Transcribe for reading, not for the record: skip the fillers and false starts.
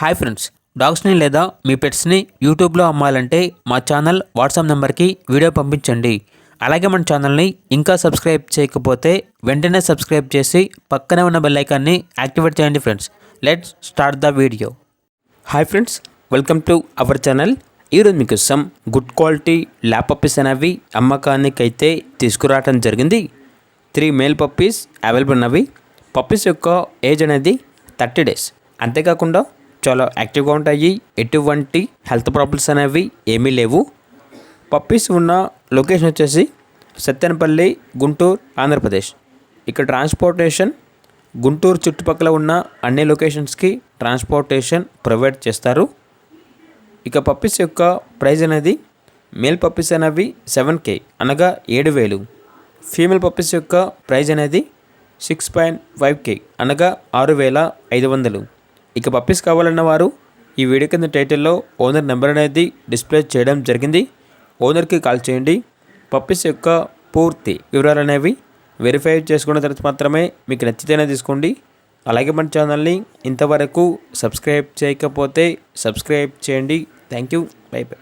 Hi friends, డాగ్స్ని లేదా మీ పెట్స్ని యూట్యూబ్లో అమ్మాలంటే మా ఛానల్ వాట్సాప్ నెంబర్కి వీడియో పంపించండి. అలాగే మన ఛానల్ని ఇంకా సబ్స్క్రైబ్ చేయకపోతే వెంటనే సబ్స్క్రైబ్ చేసి పక్కనే ఉన్న బెల్ ఐకాన్ని యాక్టివేట్ చేయండి friends. Let's start the video. Hi friends, welcome to our channel. ఈరోజు మీకోసం గుడ్ క్వాలిటీ ల్యాబ్ పప్పీస్ అనేవి అమ్మకానికైతే తీసుకురావడం జరిగింది. 3 మేల్ పప్పీస్ అవైలబుల్ ఉన్నవి. పప్పీస్ యొక్క ఏజ్ అనేది 30 days. అంతేకాకుండా చాలా యాక్టివ్గా ఉంటాయి. ఎటువంటి హెల్త్ ప్రాబ్లమ్స్ అనేవి ఏమీ లేవు. పప్పీస్ ఉన్న లొకేషన్ వచ్చేసి సత్తెనపల్లి, గుంటూరు, ఆంధ్రప్రదేశ్. ఇక్కడ ట్రాన్స్పోర్టేషన్ గుంటూరు చుట్టుపక్కల ఉన్న అన్ని లొకేషన్స్కి ట్రాన్స్పోర్టేషన్ ప్రొవైడ్ చేస్తారు. ఇక పప్పీస్ యొక్క ప్రైస్ అనేది మేల్ పప్పీస్ అనేవి 7K అనగా 7,000. ఫీమేల్ పప్పీస్ యొక్క ప్రైస్ అనేది 6.5K అనగా 6,500. ఇక పప్పీస్ కావాలన్న వారు ఈ వీడియో కింద టైటిల్లో ఓనర్ నెంబర్ అనేది డిస్ప్లే చేయడం జరిగింది. ఓనర్కి కాల్ చేయండి. పప్పీస్ యొక్క పూర్తి వివరాలు అనేవి వెరిఫై చేసుకున్న తర్వాత మాత్రమే మీకు నచ్చితేనే తీసుకోండి. అలాగే మన ఛానల్ని ఇంతవరకు సబ్స్క్రైబ్ చేయకపోతే సబ్స్క్రైబ్ చేయండి. Thank you. By by.